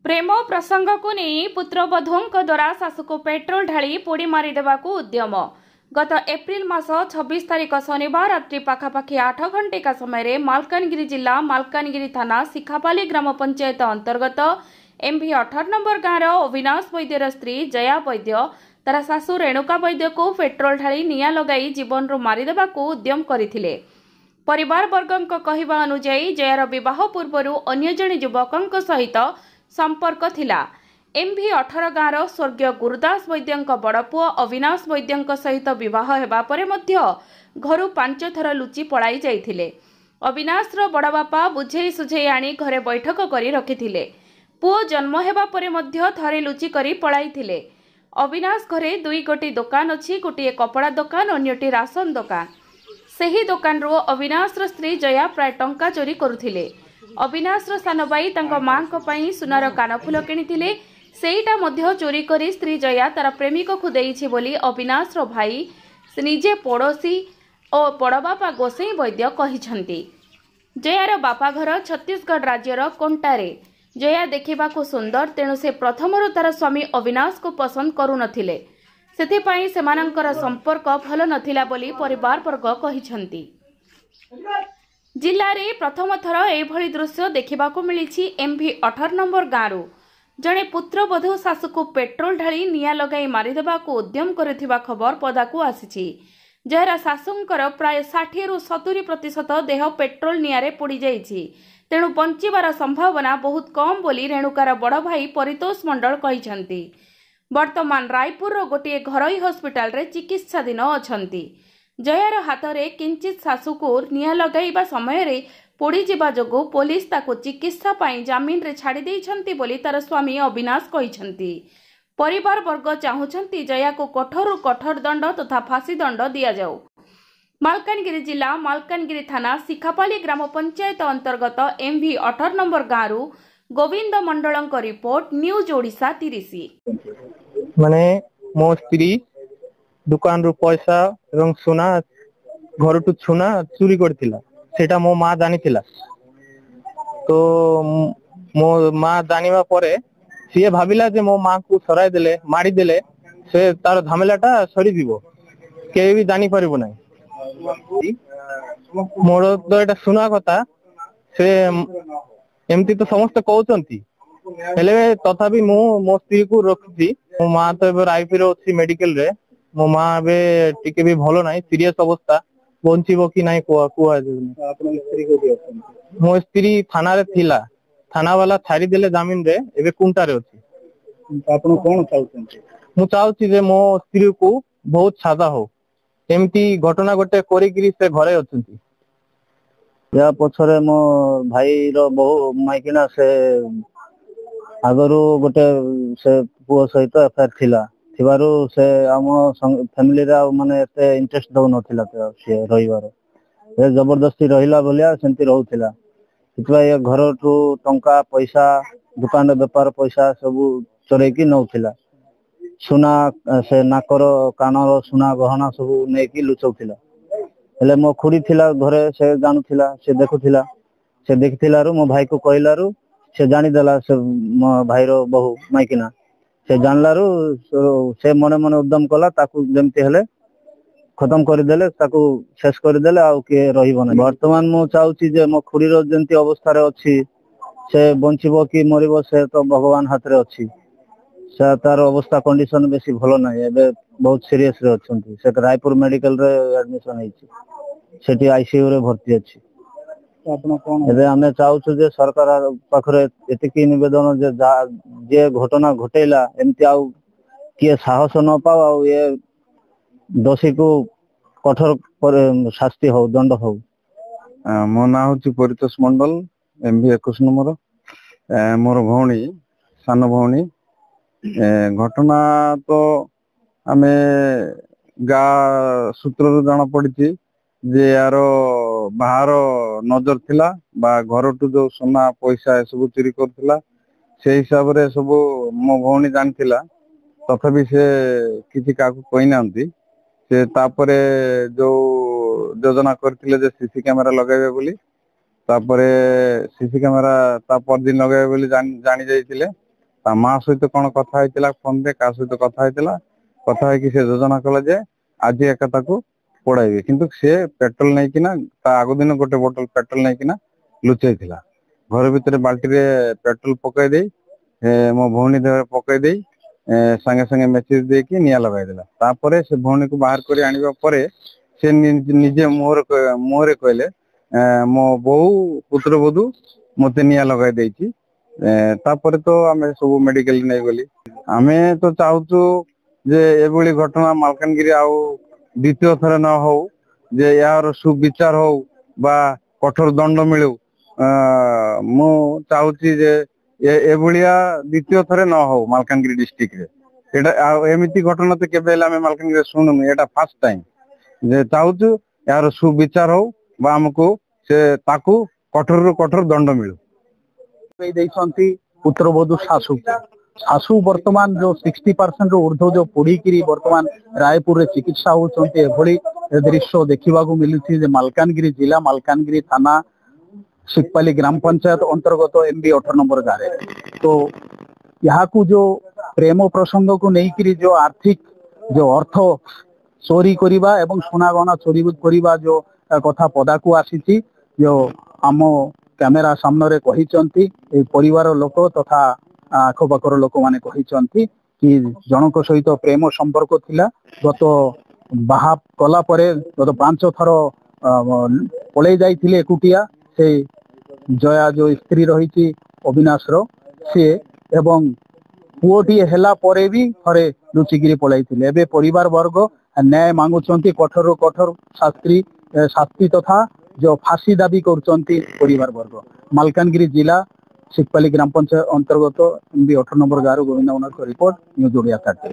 प्रेम प्रसंग को नहीं पुत्रवधूं द्वारा शाशु को पेट्रोल ढाली पोड़ी मारिदेवा उद्यम। गत एप्रिल मास 26 तारिख शनिवार रात्रि पाखापाखि 8 घंटिका समय मालकानगिरी जिला मालकानगिरी थाना शिखापाली ग्राम पंचायत अंतर्गत एमवी 18 नंबर गाँव अविनाश वैद्यर स्त्री जया वैद्य तार शाशु रेणुका वैद्य को पेट्रोल ढाली निया लगाई जीवन रू मारिदेवा उद्यम करथिले। परिवार वर्गक कहवा अनुसार जयार विवाह पूर्व अन्य जड़े युवकों सहित संपर्क थिला। एमवी 18 गाँव स्वर्गीय गुरुदास वैद्य बड़ पुओ अविनाश वैद्य सहित बह हेबा परे मध्य घरु 5 थर लुचि पलाई जाइथिले। अविनाशर बड़ बापा बुझेई सुझेई आनी घरे बैठक करी रखिथिले। पुओ जन्म हेबा परे मध्य थरे लुचि करी पळाइथिले। अविनाश घरे 2 गोटी दुकान अछि, गोटे कपड़ा दुकान अन्यटी राशन दुकान। सेही दुकान रो अविनाशर स्त्री जया प्राय टंका चोरी करुथिले। अविनाशर सान भाई तांको मां को पई सुनार कानफुल किनिथिले, सेईटा मध्य चोरी करी स्त्री जया तार प्रेमिक को देइछि बोली अविनाशर भाई निजे पड़ोसी और बड़ बापा गोसाई वैद्य कहिछंती। जयार बापा घर छत्तीसगढ़ राज्यर कोंटारे। जया देखिबा को सुंदर, तेणु से प्रथमरु तार स्वामी अविनाश को पसंद करू नथिले। सेथिपाई सेमानंकर संपर्क भल नथिला बोली परिवार वर्ग कहिछंती। जिले में प्रथम थर एभली दृश्य देखा मिली एमवी 18 नंबर गाँव जड़े पुत्रवधू शाशु को पेट्रोल ढाली निया लगाई मारिदेवा उद्यम करुवा खबर पदाकू आसी। जहार शाशुंकर प्राय 60 ରୁ 70% देह पेट्रोल नियारे पोड़ी जाइछि, तेणु बंचिबार संभावना बहुत कम बोली रेणुकार बड़ भाई परितोष मंडल कहिछंती। वर्तमान रायपुर गोटे घरोई हॉस्पिटल रे चिकित्साधीन अछंती। जयार हाथ में किंचित शाशु को निया लगाइबा समय रे पोड़ी जिबा जोगु पुलिस ताको चिकित्सा पाई जामिन रे छाड़ी देइछंती बोली तार स्वामी अविनाश कहिछंती। परिवार वर्ग चाहुछंती जया को कठोर दंड तथा फांसी दंड दिया जाऊ। मालकानगिरी जिला मालकानगिरी थाना शिखापाली ग्राम पंचायत अंतर्गत एमवी 18 नंबर गाँव गोविंद मंडल रिपोर्ट न्यूज ओडिशा 30। माने मो स्त्री दुकान रू पैसा एवं सुना घर टू छुना चोरी करथिला, सेटा मो मां जानी थिला। तो मो मां जानिबा परे सिए भाबिला जे मो मां को सराय देले मारी देले से तार झमेलाटा सरी दिबो, केही भी जानी परिबो नै। मोर तो एटा सुना कथा से एमती तो समस्त कहउचंती, हेले तथापि मो स्त्री को रखी। मो मां तो एबे रायपुर अछि मेडिकल रे। मो मां एबे टिके भी भलो नाही, सीरियस अवस्था, बंचिबो कि नाही कुआ आपन स्त्री को दियो। मो स्त्री थाना रे थिला, थाना वाला छाड़ी देले जामिन रे, एबे कुंटा रे अछि। आपन कोन चाहउचंती? मु चाहउची जे मो स्त्री को बहुत सादा हो, एमती घटना गोटे करिगिरी से घरे अछंती। या पछरे मो भाई रो बहु माइकिना से आगरू गोटे से पुओ सहित अफेयर थिला थिबारु से आम फैमिली रे माने एते इंटरेस्ट दउ नथिला से रहिबार। ए जबरदस्ती रहिला बोलिया सेंती रहउथिला। इतवा ये घर ठू टंका पैसा दुकान व्यापार पैसा सब चोरे की नउथिला। सुना से नाकर कानर सुना गहना सब नै की लुचौथिला। हेले मो खुड़ी थिला घरे, से जानुथिला, से देखुथिला, से देखथिलारु मो भाई को कहलारु से जानी देला। से मो भाई रो बहु माइकिना से जानलारु से मने मने उद्यम कला ताकू जेमती हेले खत्म कर देले, ताकू शेष कर देले, आउ के रहिबो नै। वर्तमान मो चाहूची जे मो खुड़ी रो जेमती अवस्था रे अछि से बंचिबो कि मरिबो से तो भगवान हाथ रे अछि। से तार अवस्था कंडीशन बेसी भलो नै, एबे बहुत सीरियस रे अछंती। से रायपुर मेडिकल रे एडमिशन हेछि, सेठी आईसीयू रे भर्ती अछि। आपन कोन एबे हमें चाहूछु जे सरकार पाखरे एतिकी निवेदन जे घटना घटेला एमती आउ किए साहस न पाओ, आउ ये दोषी को कठोर शास्ति हो, दंड हो। मो ना होची परितोष मंडल, एमवी 21 नंबर। मोर भौणी सान भौणी घटना तो आमे गा सूत्र जाना पड़ी जे यार बाहर नजर थिला बा घर टू जो सोना पैसा सब चोरी करथिला, से हिसाब रे सब मो भौणी जानथिला। तथापि से किछि काकू कहि नांती। से तापरे जो योजना करथिले जे सीसी कैमरा लगाइबे बोली, तापरे सीसी कैमरा ता पर दिन लगाइबे बोली जानि जाइथिले। ତା ମା ସହିତ କଣ କଥା ହେଇଥିଲା ଫୋନ ରେ କାହା ସହିତ କଥା ହେଇଥିଲା କଥା ହେଇକି ସେ ଯୋଜନା କଲା ଯେ ଆଜି ଏକା ତାକୁ ପୋଡାଇବେ କିନ୍ତୁ ସେ ପେଟ୍ରୋଲ ନେଇକିନା ତା ଆଗ ଦିନ ଗୋଟେ ବୋଟଲ ପେଟ୍ରୋଲ ନେଇକିନା ଲୁଚେଇଥିଲା ଘର ଭିତରେ ବାଲ୍ଟିରେ ପେଟ୍ରୋଲ ପକେଇ ଦେଇ ମୋ ଭଉଣୀ ଦେହରେ ପକେଇ ଦେଇ ସାଙ୍ଗେ ସାଙ୍ଗେ ମେସେଜ ଦେଇକି ନିଆଁ ଲଗାଇଦେଲା ତାପରେ ସେ ଭଉଣୀକୁ ବାହାର କରି ଆଣିବା ପରେ ସେ ନିଜେ ମୁହଁରେ କହିଲେ ମୋ ବୋଉ ପୁତ୍ରବଧୂ ମତେ ନିଆଁ ଲଗାଇ ଦେଇଛି ତାପରେ ତ ଆମେ ସବୁ ମେଡିକାଲ ନେଇଗଲି ଆମେ ତ ଚାହୁଁଛୁ ଯେ ଏଭଳି ଘଟଣା ମାଲକାନଗିରି ଆଉ ଦ୍ୱିତୀୟ ଥର ନ ହଉ ଯେ ଏହାର ସୁବିଚାର ହଉ ବା କଠୋର ଦଣ୍ଡ ମିଳୁ ମୁଁ ଚାହୁଁଛି ଯେ ଏଭଳିଆ ଦ୍ୱିତୀୟ ଥରେ ନ ହଉ ମାଲକାନଗିରି ଡିଷ୍ଟ୍ରିକ୍ଟରେ ଏଇଟା ଆଉ ଏମିତି ଘଟଣା ତ କେବେ ହେଲେ ଆମେ ମାଲକାନଗିରିରେ ଶୁଣୁନୁ ଏଇଟା ଫାର୍ଷ୍ଟ ଟାଇମ ଯେ ଚାହୁଁଛୁ ଏହାର ସୁବିଚାର ହଉ ବା ଆମକୁ ସେ ତାକୁ କଠୋରରୁ କଠୋର ଦଣ୍ଡ ମିଳୁ ଦେଇଛନ୍ତି ପୁତ୍ରବଧୂ ଶାଶୁ ବର୍ତ୍ତମାନ ଯୋଉ 60% ରୁ ଉର୍ଦ୍ଧ୍ୱ ଯୋଉ ପୋଡିକିରି ବର୍ତ୍ତମାନ ରାୟପୁରରେ ଚିକିତ୍ସା ହଉଛନ୍ତି ଏଭଳି ଦୃଶ୍ୟ ଦେଖିବାକୁ ମିଳୁଛି ଯେ ମାଲକାନଗିରି ଜିଲ୍ଲା ମାଲକାନଗିରି ଥାନା ଶିଖପାଲି ଗ୍ରାମ ପଞ୍ଚାୟତ ଅନ୍ତର୍ଗତ MB 18 ନମ୍ବର ଗାଁରେ ତ ଏହାକୁ ଯୋଉ ପ୍ରେମ ପ୍ରସଙ୍ଗକୁ ନେଇକିରି ଯୋଉ ଆର୍ଥିକ ଯୋଉ ଅର୍ଥ ଚୋରି କରିବା ଏବଂ ସୁନାଗହଣା ଚୋରି କରିବା ଯୋଉ କଥା ପଦାକୁ ଆସିଛି ଯୋଉ ଆମ କ୍ୟାମେରା ସାମ୍ନାରେ କହିଛନ୍ତି ଏ ପରିବାର ଲୋକ ତଥା ଆଖପାଖର ଲୋକମାନେ କହିଛନ୍ତି କି ଜଣଙ୍କ ସହିତ ପ୍ରେମ ସମ୍ପର୍କ ଥିଲା ଗତ ବାହା କଲା ପରେ ଗତ 5 ଥର ପଳେଇ ଯାଇଥିଲେ ଏକୁଟିଆ ସେ ଜୟା ଯୋଉ ସ୍ତ୍ରୀ ରହିଛି ଅବିନାଶର ସିଏ ଏବଂ ପୁଅଟିଏ ହେଲା ପରେ ବି ଥରେ ଲୁଚିକିରି ପଳାଇଥିଲେ ଏବେ ପରିବାର ବର୍ଗ ନ୍ୟାୟ ମାଗୁଛନ୍ତି କଠୋରରୁ କଠୋର ଶାସ୍ତି ତଥା ଯୋଉ ଫାଶୀ ଦାବି କରୁଛନ୍ତି ପରିବାର ବର୍ଗ ମାଲକାନଗିରି ଜିଲ୍ଲା ଶିଖପାଲି ଗ୍ରାମ ପଞ୍ଚାୟତ ଅନ୍ତର୍ଗତ MB 18 ନମ୍ବର ଗାଁରୁ ଗୋବିନ୍ଦ ରିପୋର୍ଟ ନ୍ୟୁଜ ଓଡ଼ିଆ 30।